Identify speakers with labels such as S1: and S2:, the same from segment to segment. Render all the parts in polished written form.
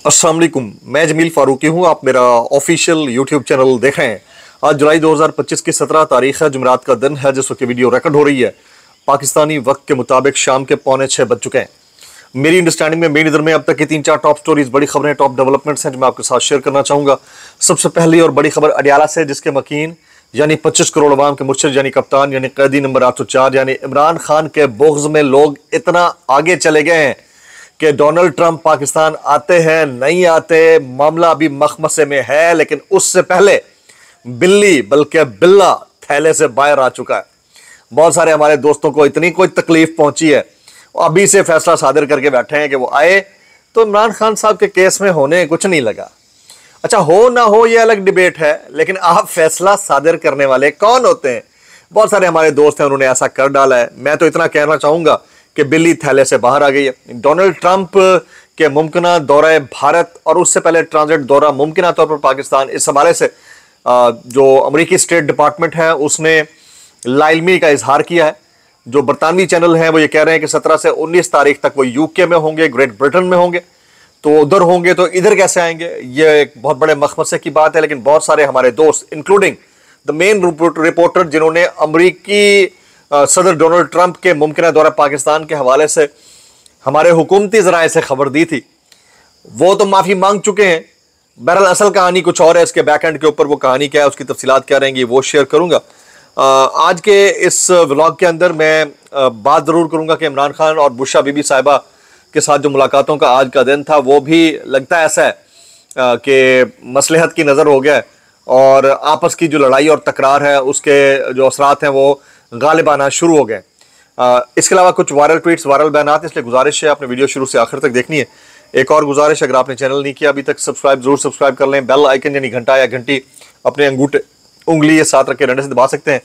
S1: अस्सलाम वालेकुम, मैं जमील फारूकी हूँ। आप मेरा ऑफिशियल यूट्यूब चैनल देख रहे हैं। आज जुलाई 2025 की 17 तारीख है, जुमेरात का दिन है, जिस वक्त वीडियो रिकॉर्ड हो रही है पाकिस्तानी वक्त के मुताबिक शाम के 5:45 बज चुके हैं। मेरी अंडरस्टैंडिंग में, मेरी नज़र में अब तक की 3-4 टॉप स्टोरीज, बड़ी खबरें, टॉप डेवलपमेंट्स हैं जो मैं आपके साथ शेयर करना चाहूँगा। सबसे पहली और बड़ी खबर अडियाला से, जिसके मकीन यानी 25 करोड़ अवाम के मुर्शिद यानी कप्तान यानी कैदी नंबर 804 यानी इमरान खान के बुग़्ज़ में लोग इतना आगे चले गए हैं कि डोनाल्ड ट्रंप पाकिस्तान आते हैं नहीं आते, मामला अभी मखमसे में है। लेकिन उससे पहले बिल्ली बल्कि बिल्ला थैले से बाहर आ चुका है। बहुत सारे हमारे दोस्तों को इतनी कोई तकलीफ पहुंची है, अभी से फैसला सादर करके बैठे हैं कि वो आए तो इमरान खान साहब के केस में होने कुछ नहीं लगा। अच्छा, हो ना हो ये अलग डिबेट है, लेकिन आप फैसला सादर करने वाले कौन होते हैं? बहुत सारे हमारे दोस्त हैं, उन्होंने ऐसा कर डाला है। मैं तो इतना कहना चाहूंगा कि बिल्ली थैले से बाहर आ गई है। डोनाल्ड ट्रंप के मुमकिना दौरा भारत और उससे पहले ट्रांजिट दौरा मुमकिना तौर पर पाकिस्तान, इस हवाले से जो अमेरिकी स्टेट डिपार्टमेंट है उसने लाइलमी का इजहार किया है। जो बरतानवी चैनल हैं वो ये कह रहे हैं कि 17 से 19 तारीख तक वो यूके में होंगे, ग्रेट ब्रिटेन में होंगे। तो उधर होंगे तो इधर कैसे आएंगे? ये एक बहुत बड़े मखमसे की बात है। लेकिन बहुत सारे हमारे दोस्त, इंक्लूडिंग द मेन रिपोर्टर जिन्होंने अमरीकी सदर डोनाल्ड ट्रंप के मुमकिन दौरा पाकिस्तान के हवाले से हमारे हुकूमती ज़राए से खबर दी थी, वो तो माफ़ी मांग चुके हैं। बहरहाल असल कहानी कुछ और है, इसके बैक एंड के ऊपर वो कहानी क्या है, उसकी तफसीलात क्या रहेंगी, वो शेयर करूंगा। आज के इस व्लॉग के अंदर मैं बात ज़रूर करूंगा कि इमरान खान और बुशरा बीबी साहिबा के साथ जो मुलाकातों का आज का दिन था, वो भी लगता है ऐसा है कि मसलहत की नज़र हो गया है और आपस की जो लड़ाई और तकरार है उसके जो असरात हैं वो गालिब आना शुरू हो गए। इसके अलावा कुछ वायरल ट्वीट्स, वायरल बयानात, इसलिए गुजारिश है आपने वीडियो शुरू से आखिर तक देखनी है। एक और गुजारिश, अगर आपने चैनल नहीं किया अभी तक, जरूर सब्सक्राइब कर लें। बेल आइकन यानी घंटा या घंटी अपने अंगूठे उंगली ये साथ रख के डंडे से दबा सकते हैं।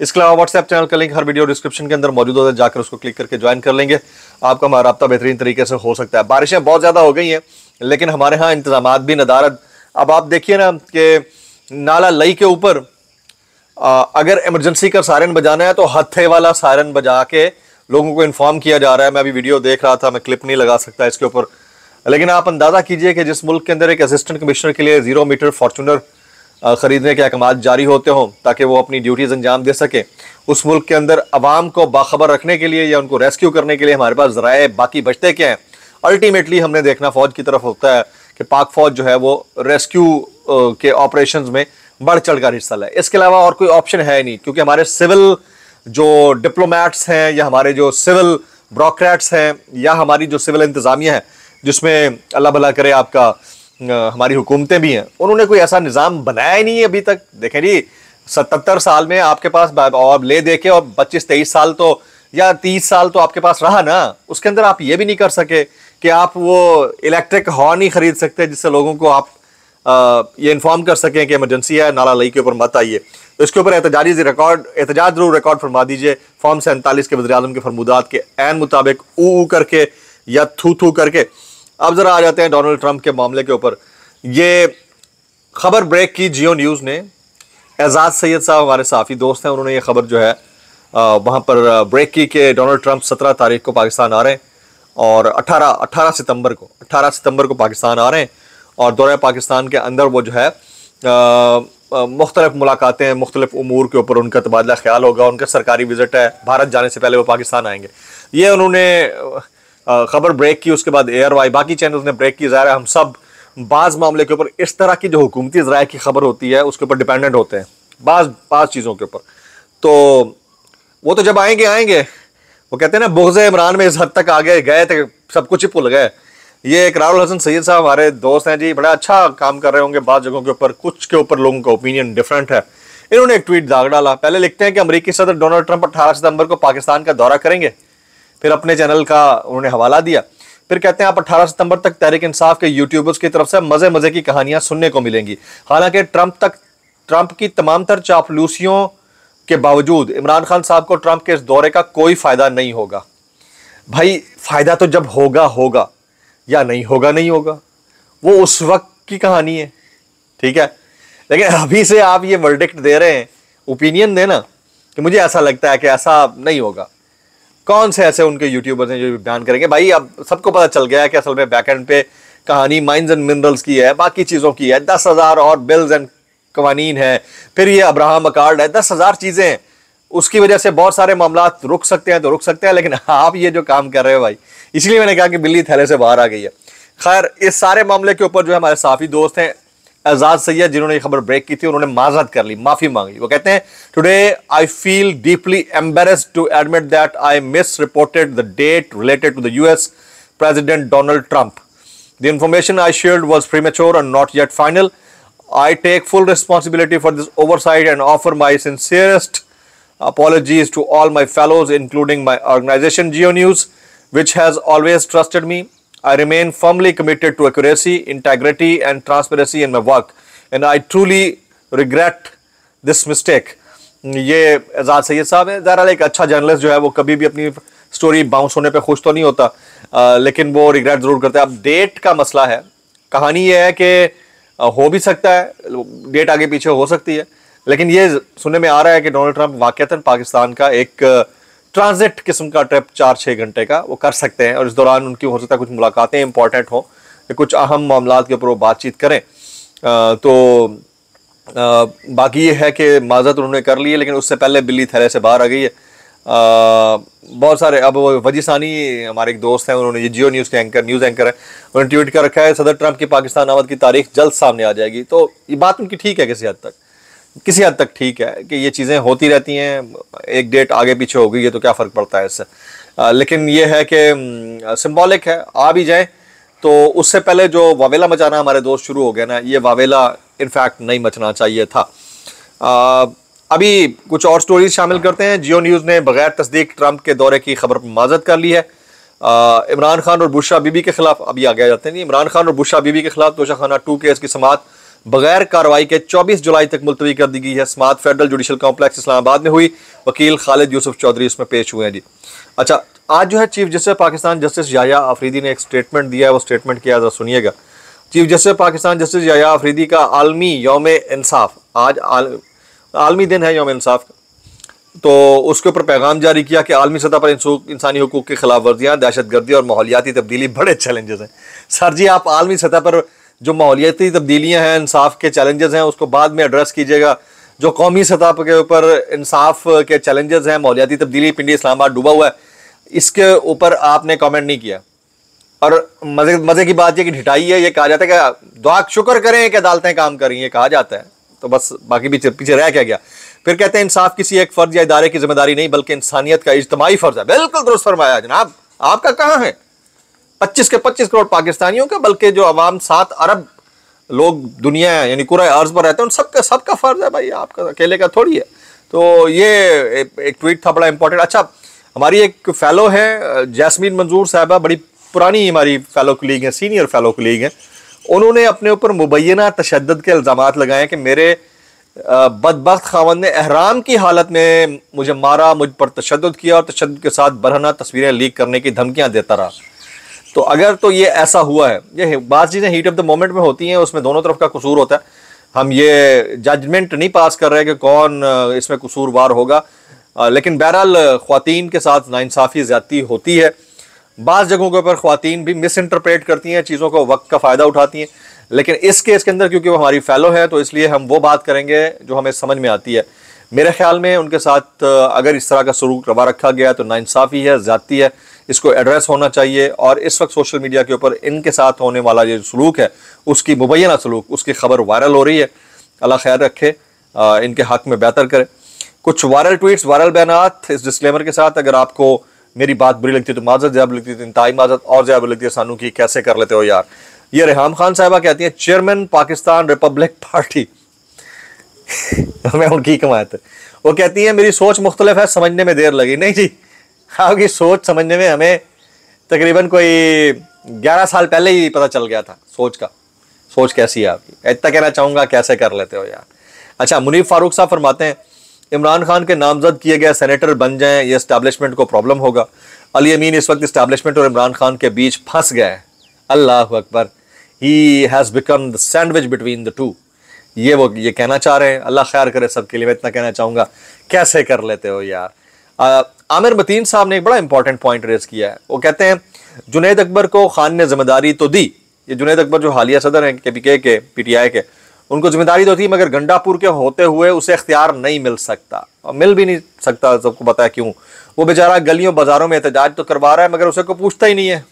S1: इसके अलावा व्हाट्सएप चैनल का लिंक हर वीडियो डिस्क्रिप्शन के अंदर मौजूद होता है, जाकर उसको क्लिक करके ज्वाइन कर लेंगे। आपका हमारा राब्ता बेहतरीन तरीके से हो सकता है। बारिशें बहुत ज़्यादा हो गई हैं, लेकिन हमारे यहाँ इंतजाम भी नदारद। अब आप देखिए ना कि नाला लई के ऊपर अगर इमरजेंसी का सायरन बजाना है तो हत्थे वाला सायरन बजा के लोगों को इन्फॉर्म किया जा रहा है। मैं अभी वीडियो देख रहा था, मैं क्लिप नहीं लगा सकता इसके ऊपर, लेकिन आप अंदाज़ा कीजिए कि जिस मुल्क के अंदर एक असिस्टेंट कमिश्नर के लिए 0 मीटर फॉर्चूनर खरीदने के अहकाम जारी होते हों ताकि वो अपनी ड्यूटीज़ अंजाम दे सके, उस मुल्क के अंदर अवाम को बाखबर रखने के लिए या उनको रेस्क्यू करने के लिए हमारे पास ज़राए बाकी बचते क्या हैं? अल्टीमेटली हमने देखना फ़ौज की तरफ होता है कि पाक फ़ौज जो है वो रेस्क्यू के ऑपरेशंस में बढ़ चढ़ कर हिस्सा ले। इसके अलावा और कोई ऑप्शन है नहीं, क्योंकि हमारे सिविल जो डिप्लोमेट्स हैं या हमारे जो सिविल ब्यूरोक्रेट्स हैं या हमारी जो सिविल इंतज़ामिया है, जिसमें अल्लाह भला करे आपका हमारी हुकूमतें भी हैं, उन्होंने कोई ऐसा निज़ाम बनाया ही नहीं है अभी तक। देखें जी, 77 साल में आपके पास और ले दे के और 25-23 साल तो या 30 साल तो आपके पास रहा ना, उसके अंदर आप ये भी नहीं कर सके कि आप वो इलेक्ट्रिक हॉर्न ही खरीद सकते जिससे लोगों को आप ये इन्फॉर्म कर सकें कि इमरजेंसी है, नाला लई के ऊपर मत आइए। तो इसके ऊपर एहतजाज जरूर रिकॉर्ड फरमा दीजिए। फॉर्म 47 के वज़ीर आज़म के फरमूदात के ऐन मुताबिक ऊ करके या थू करके। अब ज़रा आ जाते हैं डोनाल्ड ट्रंप के मामले के ऊपर। ये खबर ब्रेक की जियो न्यूज़ ने। एजाज सैयद साहब हमारे साफ़ी दोस्त हैं, उन्होंने ये खबर जो है वहाँ पर ब्रेक की कि डोनाल्ड ट्रंप 17 तारीख को पाकिस्तान आ रहे हैं और 18 सितंबर को पाकिस्तान आ रहे हैं और दौरे पाकिस्तान के अंदर वो जो है मुख्तलिफ मुलाकातें, मुख्तलिफ उमूर के ऊपर उनका तबादला ख्याल होगा। उनका सरकारी विजिट है, भारत जाने से पहले वो पाकिस्तान आएंगे। ये उन्होंने खबर ब्रेक की, उसके बाद एयरवाई बाकी चैनल्स ने ब्रेक की। ज़ाहिर है हम सब बाज़ मामले के ऊपर इस तरह की जो हुकूमती ज़राए की खबर होती है उसके ऊपर डिपेंडेंट होते हैं, बाज़ चीज़ों के ऊपर। तो वो तो जब आएंगे वो कहते हैं ना, बुग़्ज़ इमरान में इस हद तक आगे गए थे सब कुछ ही भूल गए। ये इकरारुल हसन सैयद साहब हमारे दोस्त हैं जी, बड़ा अच्छा काम कर रहे होंगे बाज़ जगहों के ऊपर, कुछ के ऊपर लोगों का ओपिनियन डिफरेंट है। इन्होंने एक ट्वीट दाग डाला। पहले लिखते हैं कि अमेरिकी सदर डोनाल्ड ट्रंप 18 सितंबर को पाकिस्तान का दौरा करेंगे, फिर अपने चैनल का उन्होंने हवाला दिया। फिर कहते हैं आप 18 सितंबर तक तहरीक इंसाफ के यूट्यूबर्स की तरफ से मज़े की कहानियां सुनने को मिलेंगी। हालांकि ट्रंप की तमाम तर चापलूसियों के बावजूद इमरान खान साहब को ट्रंप के इस दौरे का कोई फ़ायदा नहीं होगा। भाई, फ़ायदा तो जब होगा या नहीं होगा, वो उस वक्त की कहानी है, ठीक है। लेकिन अभी से आप ये वर्डिक्ट दे रहे हैं, ओपिनियन देना कि मुझे ऐसा लगता है कि ऐसा नहीं होगा। कौन से ऐसे उनके यूट्यूबर्स हैं जो बयान करेंगे? भाई अब सबको पता चल गया है कि असल में बैकएंड पे कहानी माइंस एंड मिनरल्स की है, बाकी चीज़ों की है, 10,000 और बिल्स एंड कवानीन है, फिर ये अब्राहम अकॉर्ड है, 10,000 चीज़ें हैं। उसकी वजह से बहुत सारे मामला रुक सकते हैं तो रुक सकते हैं, लेकिन आप ये जो काम कर रहे हो भाई, इसलिए मैंने कहा कि बिल्ली थैले से बाहर आ गई है। खैर, इस सारे मामले के ऊपर जो है हमारे साफी दोस्त हैं एजाज सैयद, जिन्होंने ये खबर ब्रेक की थी, उन्होंने माजरत कर ली, माफी मांगी। वो कहते हैं, today I feel deeply embarrassed to admit that I misreported the date related to the US president Donald Trump. The information I shared was premature and not yet final. I take full responsibility for this oversight and offer my sincerest apologies to all my fellows, including my organization GeoNews, which has always trusted me. I remain firmly committed to accuracy, integrity and transparency in my work, and I truly regret this mistake. ये एजाज सैयद साहब है। ज़रा एक अच्छा journalist जो है वो कभी भी अपनी स्टोरी बाउंस होने पे खुश तो नहीं होता, लेकिन वो रिग्रेट ज़रूर करता है। अब डेट का मसला है, कहानी ये है कि हो भी सकता है, डेट आगे पीछे हो सकती है, लेकिन ये सुनने में आ रहा है कि डोनाल्ड ट्रंप वाकईतन पाकिस्तान का एक ट्रांजिट किस्म का ट्रिप 4-6 घंटे का वो कर सकते हैं, और इस दौरान उनकी हो सकता है कुछ मुलाकातें इंपॉर्टेंट हों, कुछ अहम मामलात के ऊपर वो बातचीत करें। तो बाकी ये है कि माजरत उन्होंने कर ली है, लेकिन उससे पहले बिल्ली थैले से बाहर आ गई है। बहुत सारे, अब वजी सानी हमारे एक दोस्त हैं, उन्होंने ये जियो न्यूज़ के न्यूज़ एंकर है, उन्होंने ट्वीट कर रखा है, सदर ट्रंप की पाकिस्तान आमद की तारीख जल्द सामने आ जाएगी। तो ये बात उनकी ठीक है, किसी हद तक ठीक है कि ये चीज़ें होती रहती हैं, एक डेट आगे पीछे हो गई है तो क्या फ़र्क पड़ता है इससे। लेकिन ये है कि सिंबॉलिक है, आ भी जाए तो उससे पहले जो वावेला मचाना हमारे दोस्त शुरू हो गया ना, ये वावेला इनफैक्ट नहीं मचना चाहिए था। अभी कुछ और स्टोरीज शामिल करते हैं। जियो न्यूज़ ने बगैर तस्दीक ट्रंप के दौरे की खबर पर माजरत कर ली है। इमरान खान और बुशरा बीबी के खिलाफ, अभी आगे जाते हैं, इमरान खान और बुशरा बीबी के खिलाफ तोशाखाना 2 केस की समाअत बगैर कार्रवाई के 24 जुलाई तक मुलतवी कर दी गई है। समाअत फेडरल जुडिशल कॉम्प्लेक्स इस्लामाबाद में हुई। वकील खालिद यूसुफ चौधरी इसमें पेश हुए हैं जी। अच्छा, आज जो है chief justice Pakistan justice Yahya Afridi ने एक स्टेटमेंट दिया है, वो स्टेटमेंट क्या है जरा सुनिएगा। Chief justice Pakistan justice Yahya Afridi का आलमी यौम इंसाफ, आज आलमी दिन है यौम इंसाफ का, तो उसके ऊपर पैगाम जारी किया कि आलमी सतह पर इंसानी हुकूक की खिलाफ वर्जियाँ, दहशतगर्दी और माहौलियाती तब्दीली बड़े चैलेंजेस हैं। सर जी, आप आलमी सतह पर जो माहौलियाती तब्दीलियाँ हैं, इंसाफ के चैलेंजेस हैं, उसको बाद में एड्रेस कीजिएगा। जो कौमी सतह के ऊपर इंसाफ के चैलेंजेस हैं, माहौलियाती तब्दीली, पिंडी इस्लामाबाद डूबा हुआ है, इसके ऊपर आपने कमेंट नहीं किया। और मजे की बात यह कि ढिठाई है, ये कहा जाता है कि दुआ शुक्र करें कि अदालतें काम कर रही हैं, कहा जाता है, तो बस बाकी पीछे रह क्या गया। फिर कहते हैं इंसाफ किसी एक फर्ज या इदारे की जिम्मेदारी नहीं बल्कि इंसानियत का इज्तिमाई फर्ज है। बिल्कुल दुरुस्त फरमाया जनाब, आपका कहाँ है 25 के 25 करोड़ पाकिस्तानियों का, बल्कि जो अवाम 7 अरब लोग दुनिया है यानी पूरा अर्ज पर रहते हैं, उन सबका फर्ज है भाई, आपका अकेले का थोड़ी है। तो ये एक ट्वीट था बड़ा इंपॉर्टेंट। अच्छा, हमारी एक फेलो है जैस्मीन मंजूर साहबा, बड़ी पुरानी हमारी फेलो कलीग हैं, सीनियर फेलो कलीग हैं, उन्होंने अपने ऊपर मुबैना तशद्दुद के इल्ज़ामात लगाए कि मेरे बदबख्त खावंद ने एहराम की हालत में मुझे मारा, मुझ पर तशद्दुद किया और तशद्दुद के साथ बरहना तस्वीरें लीक करने की धमकियां देता रहा। तो अगर तो ये ऐसा हुआ है, ये बात चीज़ें हीट ऑफ द मोमेंट में होती हैं, उसमें दोनों तरफ का कसूर होता है। हम ये जजमेंट नहीं पास कर रहे कि कौन इसमें कसूरवार होगा, लेकिन बहरहाल ख्वातीन के साथ नाइंसाफ़ी ज़्यादती होती है। बाज़ जगहों के ऊपर ख्वातीन भी मिस इंटरप्रेट करती हैं, चीज़ों को वक्त का फ़ायदा उठाती हैं, लेकिन इस केस के अंदर क्योंकि वो हमारी फेलो है तो इसलिए हम वो बात करेंगे जो हमें समझ में आती है। मेरे ख्याल में उनके साथ अगर इस तरह का सलूक रवा रखा गया तो नाइंसाफ़ी है, ज़्यादती है, इसको एड्रेस होना चाहिए। और इस वक्त सोशल मीडिया के ऊपर इनके साथ होने वाला ये सलूक है, उसकी मुबैना सलूक, उसकी खबर वायरल हो रही है। अल्लाह खैर रखे, इनके हक़ में बेहतर करे। कुछ वायरल ट्वीट्स, वायरल बयानात, इस डिस्क्लेमर के साथ, अगर आपको मेरी बात बुरी लगती है तो माजरत, ज़्यादा लगती है तो इंतहाई माजरत, और ज़्यादा लगती है सानू की कैसे कर लेते हो यार। ये रेहाम खान साहिबा कहती हैं चेयरमैन पाकिस्तान रिपब्लिक पार्टी मैं उनकी कमायत, वो कहती है मेरी सोच मुख्तलिफ है, समझने में देर लगी। नहीं जी, आपकी सोच समझने में हमें तकरीबन कोई 11 साल पहले ही पता चल गया था सोच कैसी है आपकी। इतना कहना चाहूँगा, कैसे कर लेते हो यार। अच्छा, मुनीफ फारूक साहब फरमाते हैं इमरान खान के नामजद किए गए सेनेटर बन जाएं, ये इस्टेब्लिशमेंट को प्रॉब्लम होगा। अली अमीन इस वक्त इस्टेब्लिशमेंट और इमरान खान के बीच फंस गए हैं। Allah Akbar, he has become the sandwich between the two. ये कहना चाह रहे हैं। अल्लाह खैर करे सबके लिए। मैं इतना कहना चाहूँगा, कैसे कर लेते हो यार। आमिर मतीन साहब ने एक बड़ा इंपॉर्टेंट पॉइंट रेज किया है। वो कहते हैं जुनैद अकबर को खान ने जिम्मेदारी तो दी, ये जुनैद अकबर जो हालिया सदर हैं KPK के, PTI के, उनको जिम्मेदारी तो थी, मगर गंडापुर के होते हुए उसे इख्तियार नहीं मिल सकता, और मिल भी नहीं सकता। सबको पता है क्यों। वो बेचारा गलियों बाजारों में एहतजाज तो करवा रहा है, मगर उसे कोई पूछता ही नहीं है।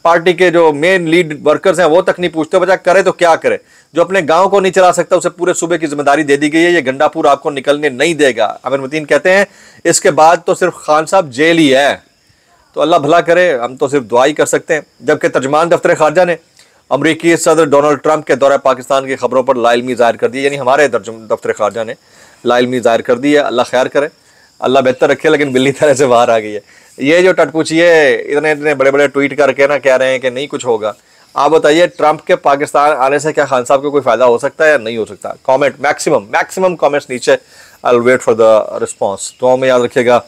S1: पार्टी के जो मेन लीड वर्कर्स हैं वो तक नहीं पूछते, बचा करे तो क्या करे। जो अपने गांव को नहीं चला सकता उसे पूरे सूबे की जिम्मेदारी दे दी गई है। ये गंडापुर आपको निकलने नहीं देगा। आमिर मतीन कहते हैं इसके बाद तो सिर्फ खान साहब जेल ही है। तो अल्लाह भला करे, हम तो सिर्फ दुआ ही कर सकते हैं। जबकि तर्जमान दफ्तर खारजा ने अमरीकी सदर डोनाल्ड ट्रंप के दौरे पाकिस्तान की खबरों पर लाइलमी जाहिर कर दी, यानी हमारे दफ्तर खारजा ने लाइलमी जाहिर कर दी है। अल्लाह खैर करे, अल्लाह बेहतर रखे, लेकिन बिल्ली तरह से बाहर आ गई है। ये जो टटपूछिए इतने इतने बड़े बड़े ट्वीट करके ना कह रहे हैं कि नहीं कुछ होगा, आप बताइए ट्रंप के पाकिस्तान आने से क्या खान साहब को कोई फायदा हो सकता है या नहीं हो सकता? कमेंट मैक्सिमम कमेंट्स नीचे, I will wait for the response. दुआ में याद रखिएगा।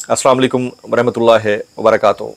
S1: अस्सलाम वालेकुम व रहमतुल्लाहि व बरकातुहू।